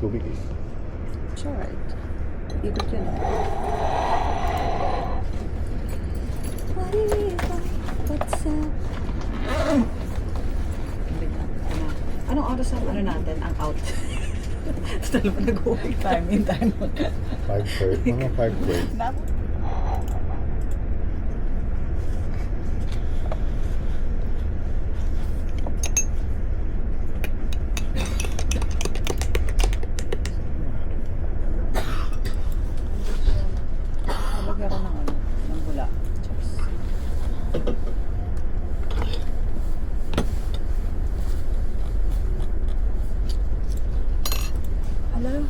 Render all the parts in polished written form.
tubig eh. It's alright. Ikot yun. What's up? Anong oras ang ano natin, ang out? Tala pa nag-uwi time in time. 5:30, mga 5:30. Nalagyan ko ng ano, ng bula. Chops. Hello?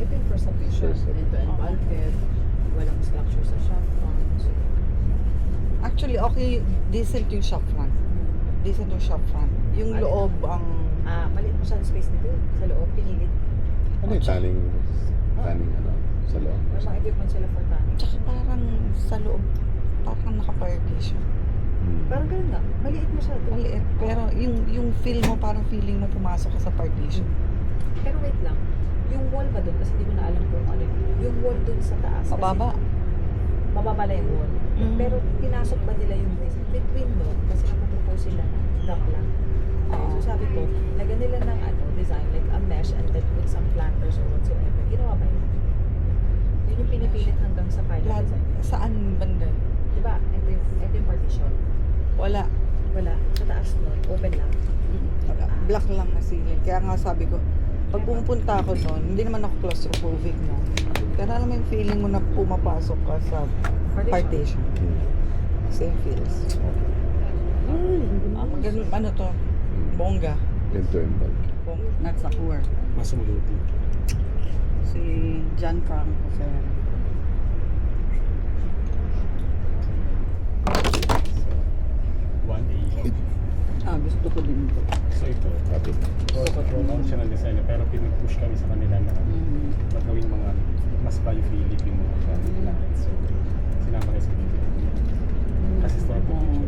Ito yung first submission. Ito and bulkhead. Walang structure sa shop front. Actually, okay. Decent yung shop front. Decent yung shop front. Yung loob ang... Maliit mo siya ang space nito sa loob, pinilit. Ano yung tanning ano, sa loob? May mga equipment sila for tanning. Tsaka parang sa loob, parang naka-partition. Parang ganun nga, maliit mo siya doon. Maliit. Pero yung feel mo, parang feeling mo pumasok ka sa partition. Pero wait lang, yung wall ba doon? Kasi hindi mo na alam kung ano yung wall doon sa taas. kasi Mababa. Mababa na yung wall. Mm. Pero pinasok ba nila yung between doon? Kasi napapropose sila na dock lang. Okay, so sabi ko, lagyan nila ng design like a mesh and then with some planters or whatsoever. Ginawa ba yun? Yun yung pinipilit hanggang sa final design. Saan banda? Diba? Ito yung partition. Wala. Wala. Sa taas nun, open lang. Wala. Black lang na ceiling. Kaya nga sabi ko, pag pumupunta ako doon, hindi naman ako claustrophobic na. Pero alam mo yung feeling mo na pumapasok ka sa partition. Same feels. Ganun, ano to? Bongga. Into and bulk. Bongga. Not sa core. Mas maluti. Si Gianfranco Ferrer. Gusto ko din ito. So ito, Happy. control siya ng design pero pinupush kami sa kanila na magawing mga mas value Philip yung mga gamit natin. So, sinama kayo sa video. Kasi store protection.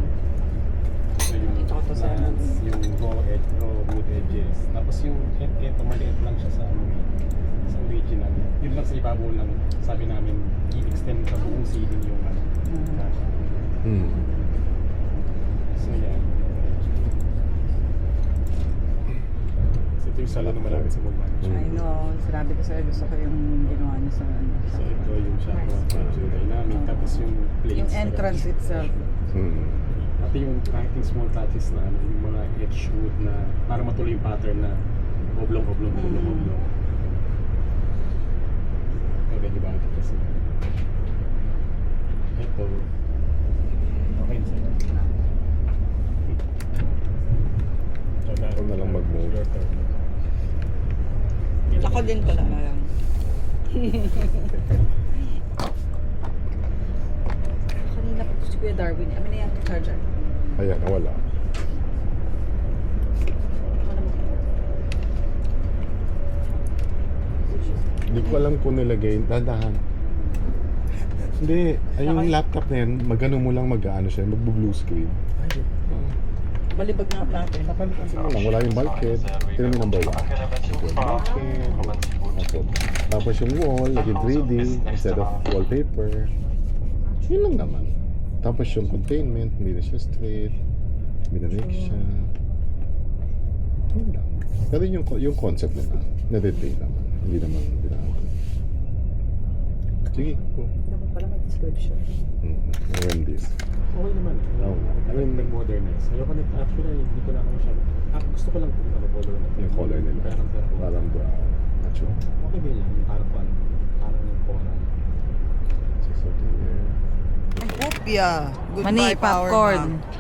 So yung Ito ko to sa plants, yung raw wood edges. Tapos yung ito, maliit lang siya sa original. Yun lang sa ibabaw lang, sabi namin, i-extend sa buong ceiling yung kasha. So yeah. Ito yung sala na malapit sa Mugman. I know. Sinabi ko sa'yo, gusto ko yung ginawa niya sa ano. So ito yung shotgun dynamic, tapos yung plates. Yung entrance itself. Pati yung kahit yung small touches na ano, yung mga edge wood na para matuloy yung pattern na oblong. Medyo ba ito kasi ito okay na sa'yo. Ako na lang mag-move. Ako din pala na lang. Kanina pa si Kuya Darwin. Amin na yung charger. Ayan, nawala. Hindi ko alam kung nilagay. Dandahan. Hindi. Ay, yung laptop na yan, magano mo lang mag-ano siya, magbo-blue screen. Balibag nga natin. Wala yung bulkhead. Tignan mo yung number 1. Ito yung bulkhead. Tapos yung wall, naging 3D instead of wallpaper. Yun lang naman. Tapos yung containment, hindi na siya straight. Binalik siya. Yun lang. Pero yung concept nila, na-retain naman. Hindi naman binago. Sige, go. Dapat pala may description. When this. Okay naman. Oh. I mean, nag-modernize. Ayoko na, actually, hindi ko na ako masyado. Gusto ko lang kung color na. Yung color nila. Parang brown. Natural. Okay din yan. Yung parang yung coral. So, here. Ay, Tilapia. Mani, Goodbye, Power popcorn. Bank.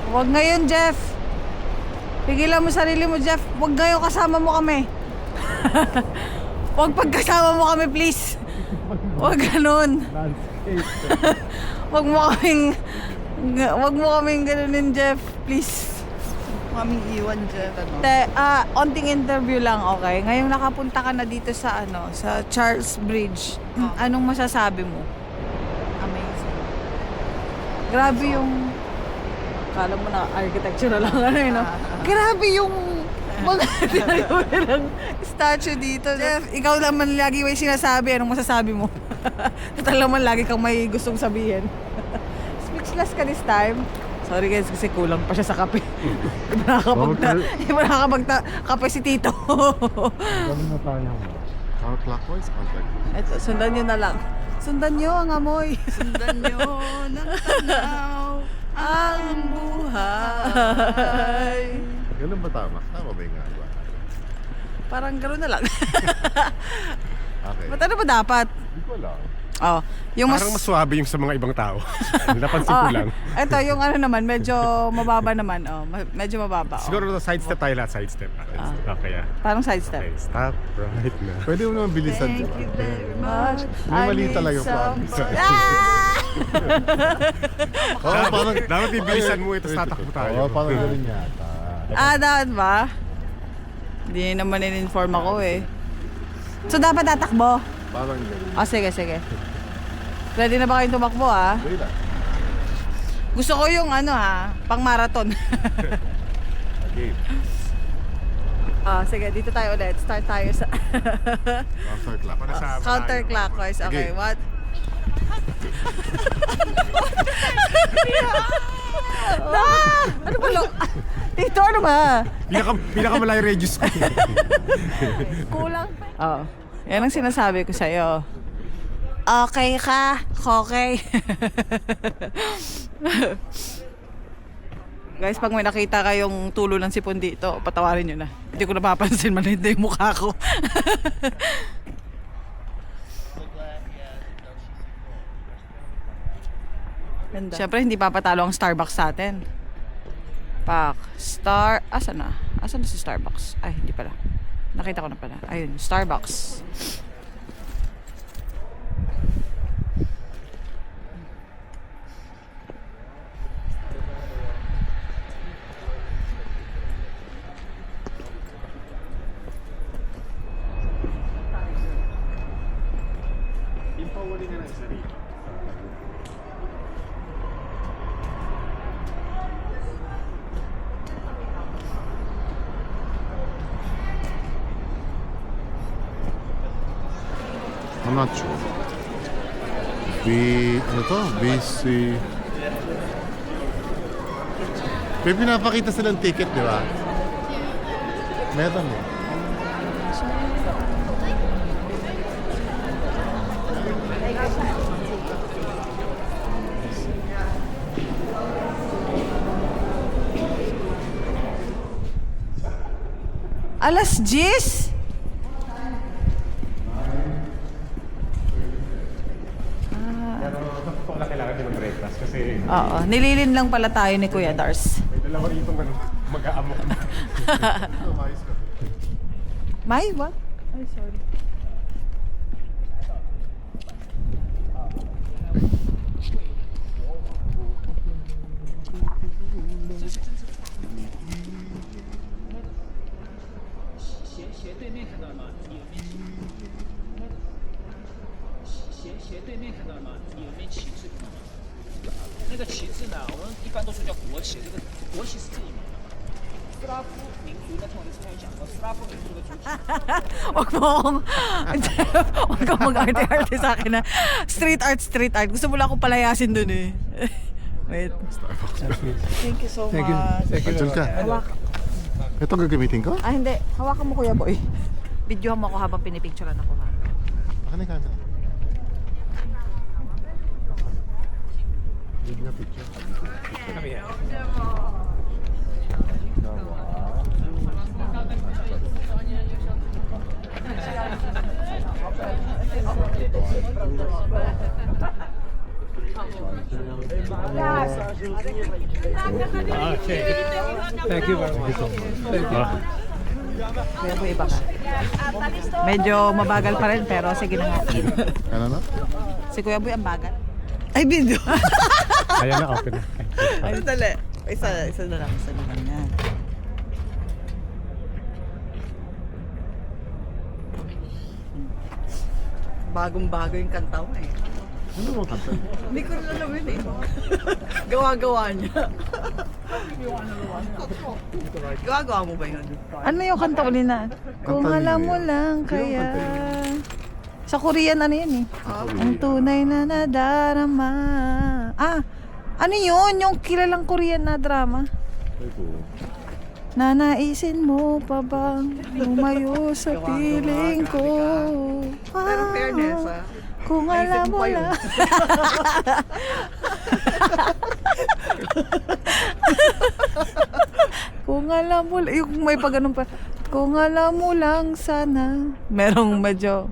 Huwag ngayon, Jeff. Pigilan mo sarili mo, Jeff. Huwag ngayon, kasama mo kami. Huwag pagkasama mo kami, please. Huwag ganun. Huwag mo kaming ganunin, Jeff. Please. Kaming iwan, Jeff. Onting interview lang, okay? Ngayong nakapunta ka na dito sa sa Charles Bridge. Anong masasabi mo? Amazing. Grabe yung... Kala mo na architecture na lang, no? Grabe yung mga tinayunan ng statue dito. Jeff, ikaw naman lagi may sinasabi. Anong masasabi mo? Total naman lagi kang may gustong sabihin. Speechless ka this time. Sorry guys, kasi kulang pa siya sa kape. Di ba nakakapagta-kape si Tito? Gawin na tayo. Counterclockwise, counterclockwise. Eto, sundan nyo na lang. Sundan nyo ang amoy. Sundan nyo ng tanaw ang buhay. Ganun ba tama? Tama ba yung nga ba? Parang gano'n na lang. Okay. Ba't ano ba dapat? Hindi ko alam. Oh, yung Parang mas suwabe yung sa mga ibang tao. Napansin ko lang. Ito, yung ano naman, medyo mababa naman. Oh, medyo mababa. Oh. Siguro sidestep tayo lahat, sidestep. Okay, Parang sidestep. Okay, stop right now. Pwede mo naman bilisan, di Thank ba? you very much. May mali I need talaga some- promise. Ah! Dapat ibilisan mo ito, tatakbo tayo. Oo, parang ganun yata. Dapat ba? Hindi naman in-inform ako eh. So, dapat tatakbo? Parang ganun. Sige, sige. Ready na ba kayong tumakbo, ha? Dali lang. Gusto ko yung pang marathon. Okay. Sige, dito tayo ulit. Start tayo sa Counterclockwise. counterclockwise. Okay, Okay. what? Ano ba lo? Dito, ano ba? Pinakamalayo radius ko. Kulang pa. Oo. Yan ang sinasabi ko sa'yo. Okay ka? Okay. Guys, pag may nakita kayong tulo ng sipon dito, patawarin nyo na. Hindi ko napapansin, maliit na yung mukha ko. Siyempre, hindi papatalo ang Starbucks sa atin. Asan na? Asan na si Starbucks? Ay, hindi pala. Nakita ko na pala. Ayun, Starbucks. not sure. Ano to? BC... May pinapakita silang ticket, di ba? Meron eh. Alas 10? Pero wala kailangan din mag-breakfast kasi Oo, nililin lang pala tayo ni Kuya Dars. may dalawa rito mag-aamok na. May, what? Ay, sorry. Huwag mo akong, huwag kang mag-arte-arte sa akin na street art. Gusto mo lang akong palayasin dun eh. Wait. Thank you so much. Andiyan ka. Hawak. Ito gagamitin ko? Ah, hindi. Hawakan mo, Kuya Boy. Videohan mo ako habang pinipicturean ako, ha? Baka na yung camera. Big na picture. Thank you very much. Thank you. Kuya Boy, iba ka. Medyo mabagal pa rin, pero sige na nga. Ano na? Si Kuya Boy ang bagal. Ay, video. Ayan na, open na. Ay, dali. Isa na lang yan. Bagong-bago yung kanta mo eh. Ano mo kanta? Hindi ko na alam yun eh. Gawa-gawa niya. Gawa-gawa mo ba yun? Ano yung kanta uli na? Kung Kanta alam niya mo yun. lang Sino kaya... kanta yun? Sa Korean ano yun eh. Ang tunay na nadarama. Ah, ano yun? Yung kilalang Korean na drama? Nanaisin mo pa bang lumayo sa piling ko? Pero fairness, ah. Kung alam mo lang. Kung alam mo lang, yung may pag ganun pa. Kung alam mo lang sana. Merong medyo.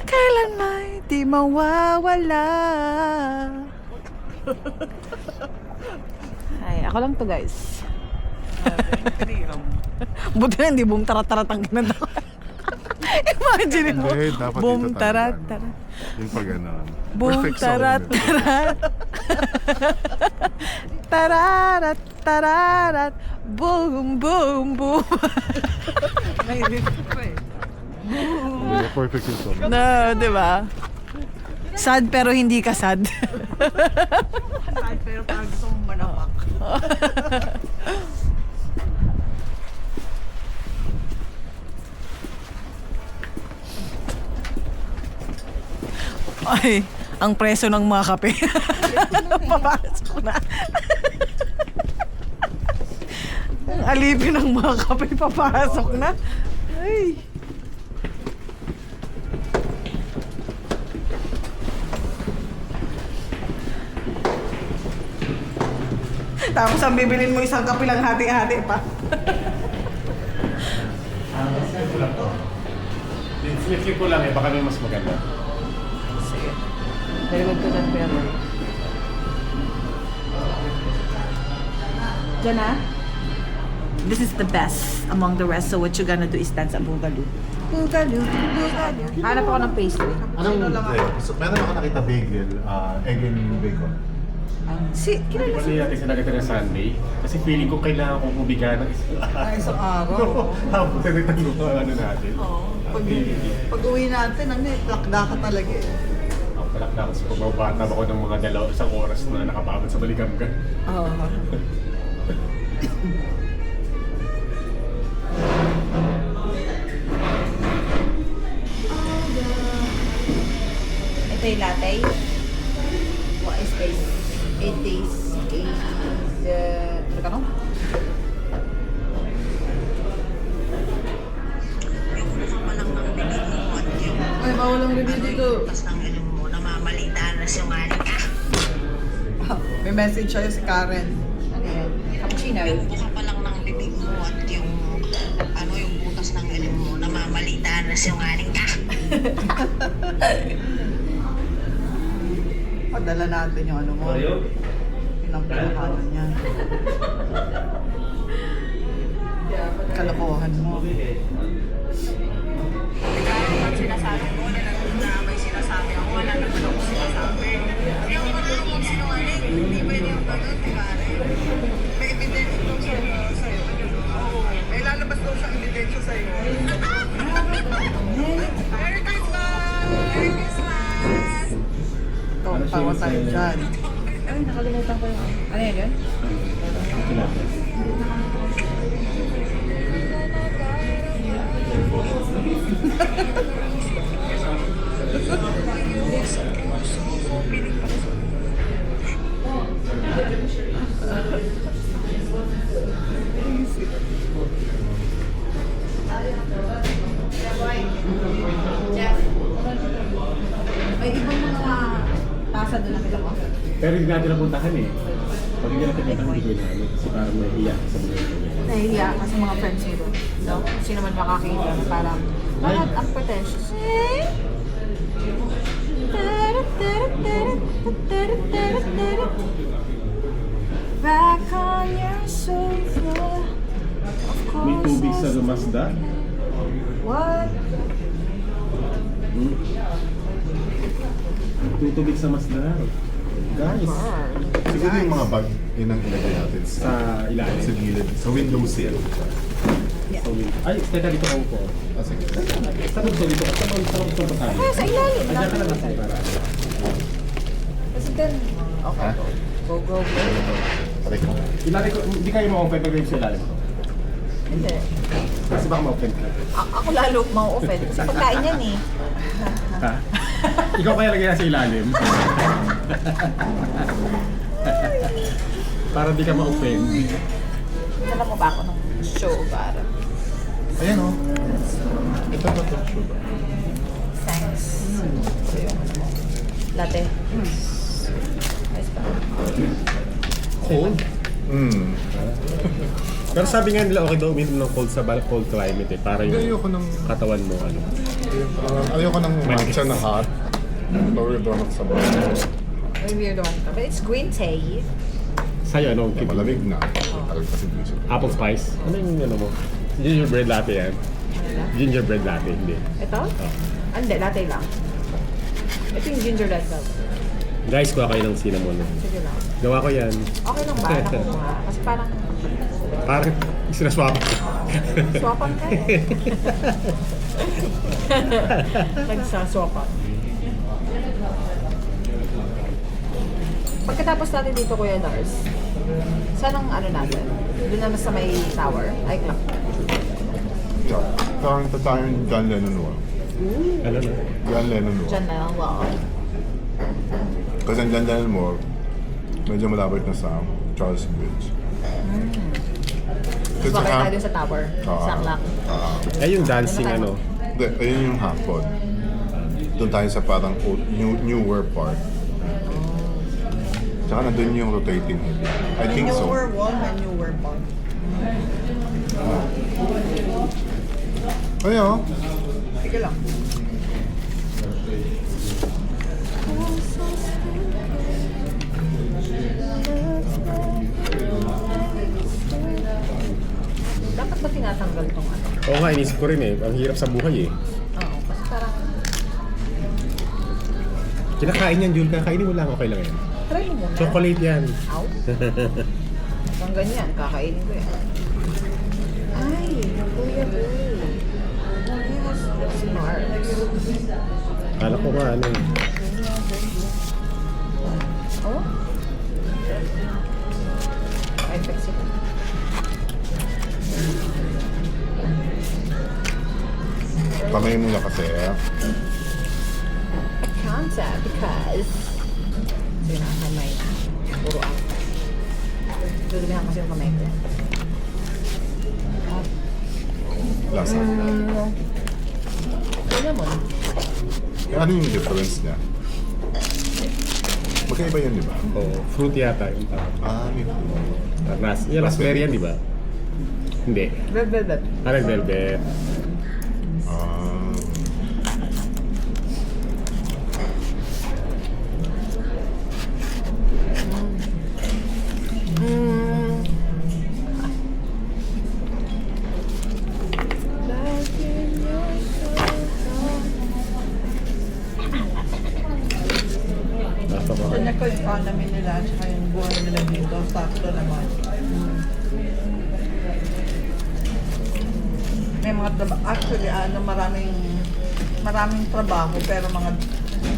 Kailan may di mawawala. Ay, ako lang to guys. Buti na hindi boom tarat-tarat ang ginanda ko. Imagine mo. Hindi, dapat Boom dito talaga. tarat-tarat. Yung pag gano'n. Boom Perfect sound. tarat-tarat. Tararat, tararat. Boom, boom, boom. Nailit ko pa eh. Hindi, perfect yung song. No, di ba? Sad pero hindi ka sad. Pero parang gusto mong manapak. Ay, ang preso ng mga kape. Papasok na. Ang alipin ng mga kape, papasok na. Ay. Tapos ang bibilin mo isang kape lang hati-hati pa. Sinifip ko lang eh, baka may mas maganda. Sige. Very good to that, pero. Diyan na? This is the best among the rest. So what you gonna do is dance a boogaloo. Boogaloo, boogaloo. Hanap ako ng pastry. Anong, so, meron ako nakita bagel, egg and bacon. Kilala Kasi natin sinagatan ng Sunday, kasi feeling ko kailangan kong ubiga ng Ay, isang araw. Tapos, tinitanggo ko ano natin. Pag uwi natin, lakda ka talaga eh. Ang palak na kasi pagbabata ako ng mga isang oras na nakapagod sa Baliganggan. Oo. stay? What is stay? 8 days. 8, ano? Ay, bawal ang review dito. May message sa'yo si Karen. Ano yan? Cappuccino. Buka pa lang ng bibig mo at yung yung butas ng ilong mo, namamalita na sinungaling ka. Padala natin yung ano mo. Pinampalakanan niya. Kalokohan mo. Sinasabi mo na may sinasabi ako, wala naman ako sinasabi. Yung wala akong sinungaling, hindi pwede yung ganun, di ba? May ebidensya daw sa'yo. May lalabas daw sa ebidensya sa'yo. Merry Christmas! Merry Christmas! Tawa tayo dyan. Ay, nakalimutan ko yung... Ano yan? May ibang mga tasa doon nakita ko. Pero hindi natin napuntahan eh. Pag hindi natin napuntahan, hindi ko namin. Kasi parang may iyak sa mga Nahihiya ka sa mga friends mo doon. No? Sino man makakita. Parang, bakit ang pretentious? Back on your sofa. Of course. May tubig sa Mazda. What? Tutubig sa Mazda. Guys. Siguro yung mga bag, yun ang ilagay natin Sa ilalim. sa gilid. Sa window sill. Ay, teka dito ako po. Ah, sige. Sabog to dito. Sabog to tayo. Kaya sa ilalim. Andiyan ka na natin para. Kasi then, okay. Ha? Go, go, go. Aray ko. Ilalim ko, hindi kayo ma-open pag sa ilalim ko. Hindi. Kasi baka ma-open ka. Ako lalo ma-offend. Kasi pagkain yan eh. Ha? Ikaw kaya lagay sa ilalim. Para di ka ma-open. Alam mo ba ako ng show para? Ayan o. Ito ba ito? Sugar. Thanks. So yung latte. Ayos pa. Cold? Pero sabi nga nila okay daw uminom ng cold sa cold climate eh. Para Hindi, yung ayoko ng... katawan mo ano. ayoko ng matcha na hot. Lower donut sa bar. May weird one ka. But it's green tea. Sa'yo ano? Yeah, malamig na. Tagal kasi dito. Apple spice? Ano yung ano mo? Gingerbread latte yan? Ano lang? Gingerbread latte, hindi. Ito? Hindi, latte lang. Ito yung ginger red velvet. Guys, kuha kayo ng cinnamon. Sige lang. Gawa ko yan. Okay lang ba? Nakuha. Kasi parang Parang sinaswap. swapan ka eh. Nagsaswapan. Pagkatapos natin dito, Kuya Lars, saan ang ano natin? Doon naman sa may tower? Ay, clock. Yeah. Parang tatayang John Lennon wall. Ano na? John Lennon wall. Diyan na lang, wow. Kasi ang John Lennon wall, medyo malapit na sa Charles Bridge. Kasi Bakit ha- tayo dun sa tower? Sa clock. Ay, yung dancing ano. Hindi, ayun yung hapon. Doon tayo sa parang newer part. Tsaka nandun yung rotating head. I think so. Newer wall and newer part. Ayun. Sige lang. Dapat ba tinatanggal tong ano? Oo nga, inisip ko rin eh. Ang hirap sa buhay eh. Oo, kasi parang Kinakain yan, Jul. Kakainin mo lang. Okay lang yan. try mo muna. Chocolate yan. Ow. Hanggang ganyan, kakainin ko yan. Ay, kuya boy. Yes, smart. Kala ko nga ano eh. Oh? Ay, fix it. Kamay mo na kasi. I can't siya because sinakamay na. Puro ako. Dudumihan kasi yung kamay ko. Lasa. Cinnamon. Ano yung difference niya? Magkaiba yun, di ba? Oh, fruit yata yung tawag. May fruit. Yung raspberry yan, di ba? Hindi. Red velvet. Red velvet. Ah. Nasa mga. Kanya ko yung economy nila at saka yung buhay nila dito. Sakto naman. May mga trabaho. Actually, maraming trabaho pero mga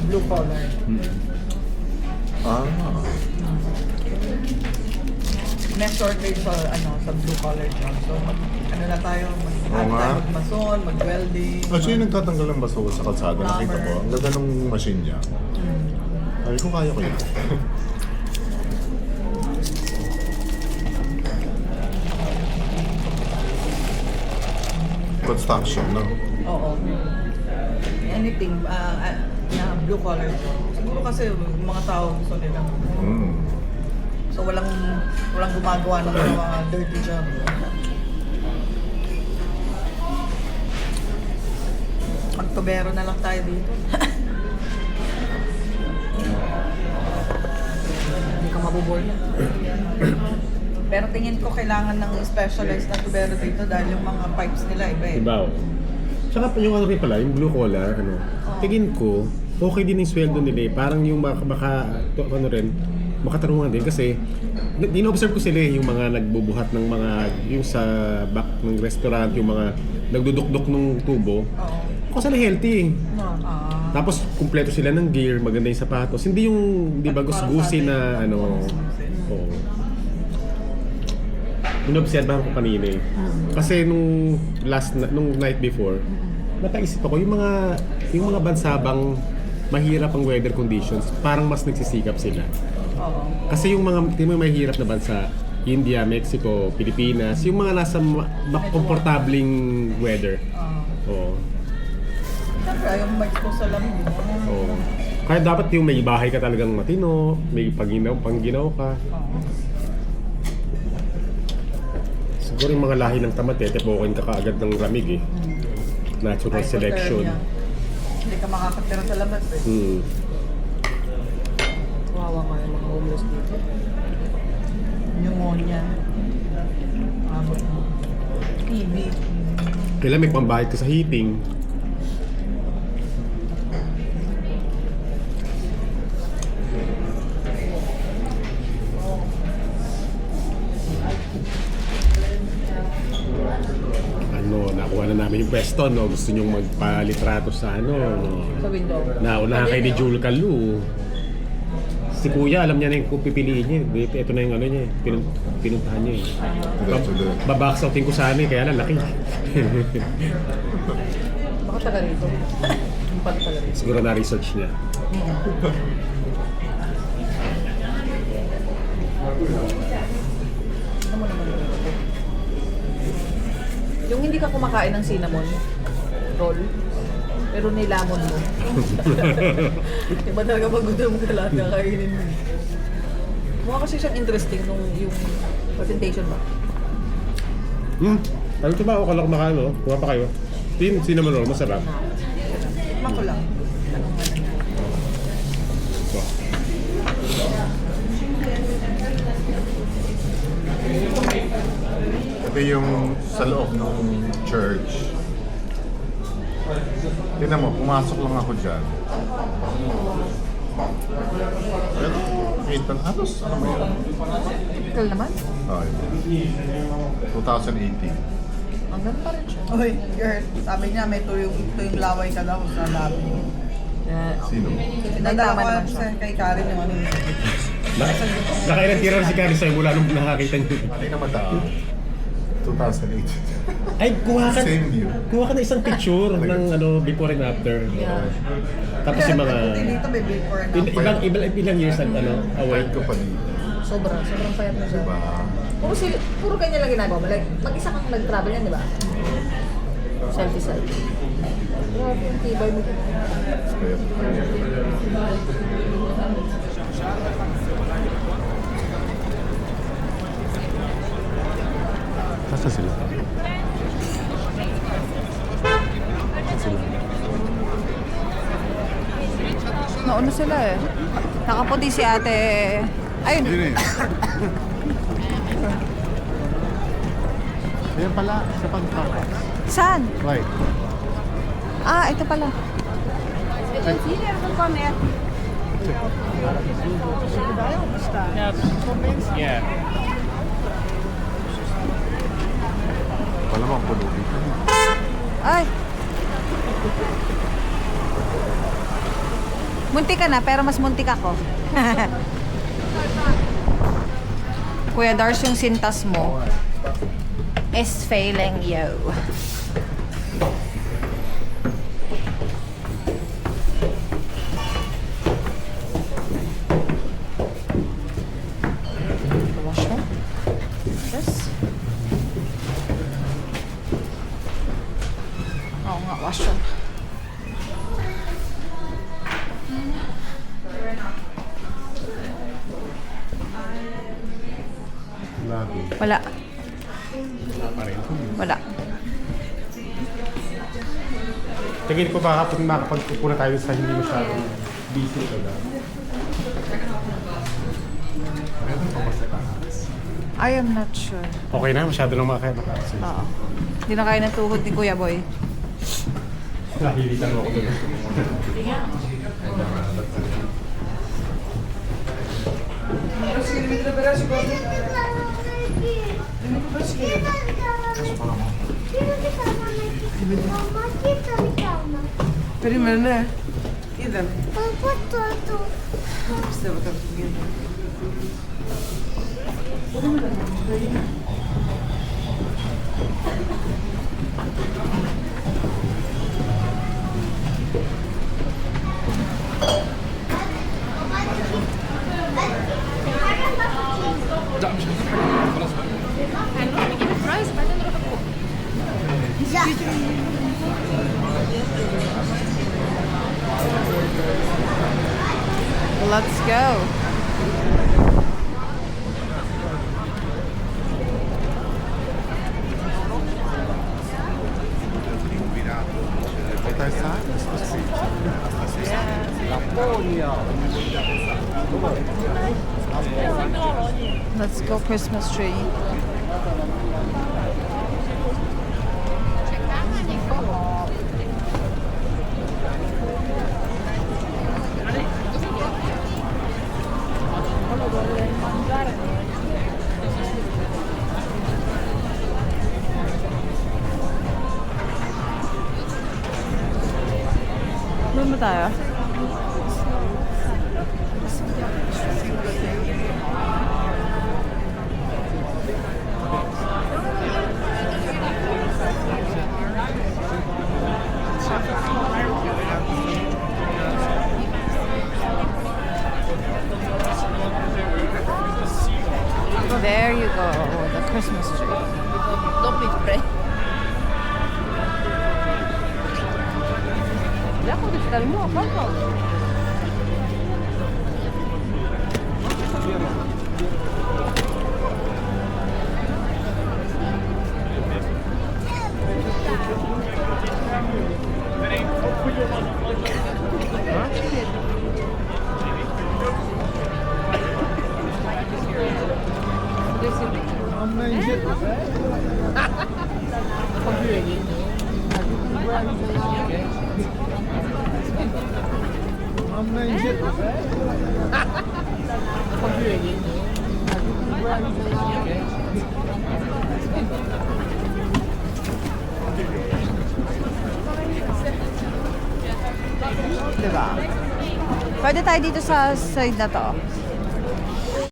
blue collar. Ah. May shortage sa blue collar job. So, ano na tayo, Oo nga. magmason, mag-welding. Actually, nagtatanggal ng baso sa kalsada. Nakita ko. Ang ganda ng machine niya. Ay, kung kaya ko yun. Construction, no? Oo. Anything, na blue collar job. Siguro kasi yung mga tao gusto nila. Mm. So walang gumagawa ng mga dirty job. Magtubero na lang tayo dito. Hindi ka mabubore na. Pero tingin ko kailangan ng specialized na tubero dito dahil yung mga pipes nila iba eh. Diba? Tsaka pa yung ano rin pala, yung blue collar, tingin ko, okay din yung sweldo nila eh. Parang yung makatarungan din kasi dino-observe ko sila eh, yung mga nagbubuhat ng mga, yung sa back ng restaurant, yung mga nagdudukduk ng tubo. Oo. Kasi sila healthy eh. Ah. Tapos kumpleto sila ng gear, maganda yung sapatos. Hindi yung, di ba, gusgusi na ano. Oo. Inobserbahan ko kanina eh. Kasi nung night before, napaisip ako yung mga bansabang mahirap ang weather conditions, parang mas nagsisikap sila. Oo. Kasi yung mga mahirap na bansa, India, Mexico, Pilipinas, yung mga nasa komportabling weather. Oo. Siyempre, ayaw mo mag-expose sa lamig. Oo. Kaya dapat yung may bahay ka talagang matino, may pangginaw ka. Siguro yung mga lahi ng tamate, tepokin ka kaagad ng lamig eh. Natural selection. Hindi ka makakatira sa labas eh. Kawawa nga yung mga homeless dito. Pneumonia. Abot mo. TB. Kailan may pambayad ka sa heating. Nakuha na namin yung pwesto, no? Gusto nyong magpalitrato sa no? Sa window. Naunahan kayo ni Jul Kalu. Si Kuya, alam niya na yung kung pipiliin niya. Ito na yung ano niya, pinuntahan niya eh. Babaksaw-tin ko sana eh, kaya lang laki. Baka taga rito. Yung pala taga rito. Siguro na-research niya. Yung hindi ka kumakain ng cinnamon roll, pero nilamon mo. Diba talaga pag gusto mo ka lahat kakainin mo. Mukha kasi siyang interesting nung yung presentation ba? Ano ito ba? Okay lang kumakain, no? Kuha pa kayo. Cinnamon roll, masarap. Tikman ko lang. Ito yung sa loob ng church. Tignan mo, pumasok lang ako dyan. Pero, kita na, halos ano ba yun? Typical naman. Oh, 2018. Hanggang pa rin siya. Uy, Gert, sabi niya may tuyong laway ka daw sa labi. Sino? Nadala tama ko naman siya. kay Karen yung ano yun. Nakailan tira si Carrie sa'yo mula nung nakakita niyo. Ano yung mata? 2018. Ay, kuha ka. Same year. Kuha ka na isang picture ng before and after. Yeah. Tapos yung mga Dito may before and after. ilang years away. Payat ko pa dito. Sobrang payat na siya. Diba? Puro kanya lang ginagawa mo. Like, mag-isa kang nag-travel yan, di ba? Selfie. Grabe yung tibay mo. Payat. Basta sila. Nauna sila eh. Nakaputi si ate. Ayun. Yun eh. Ayan pala, sa pagkakas. Saan? Right. Ah, ito pala. Yeah. Wala bang pulubi. Ay. Muntik ka na, pero mas muntik ako. Kuya Dars, yung sintas mo is failing you. Wash mo? Yes. Oo nga, wash mo. Lagi. Wala. Wala. Tingin ko baka pag makapagpupuna tayo sa hindi masyadong busy talaga. I am not sure. Okay na, masyado lang makakaya. Oo. Hindi na kaya ng tuhod ni Kuya Boy. Nahilitan mo ako doon. Примерно. Идем. Let's go. Let's go Christmas tree. Doon ba tayo? There you go, the Christmas tree. Don't be afraid. Diba? Pwede tayo dito sa side na to.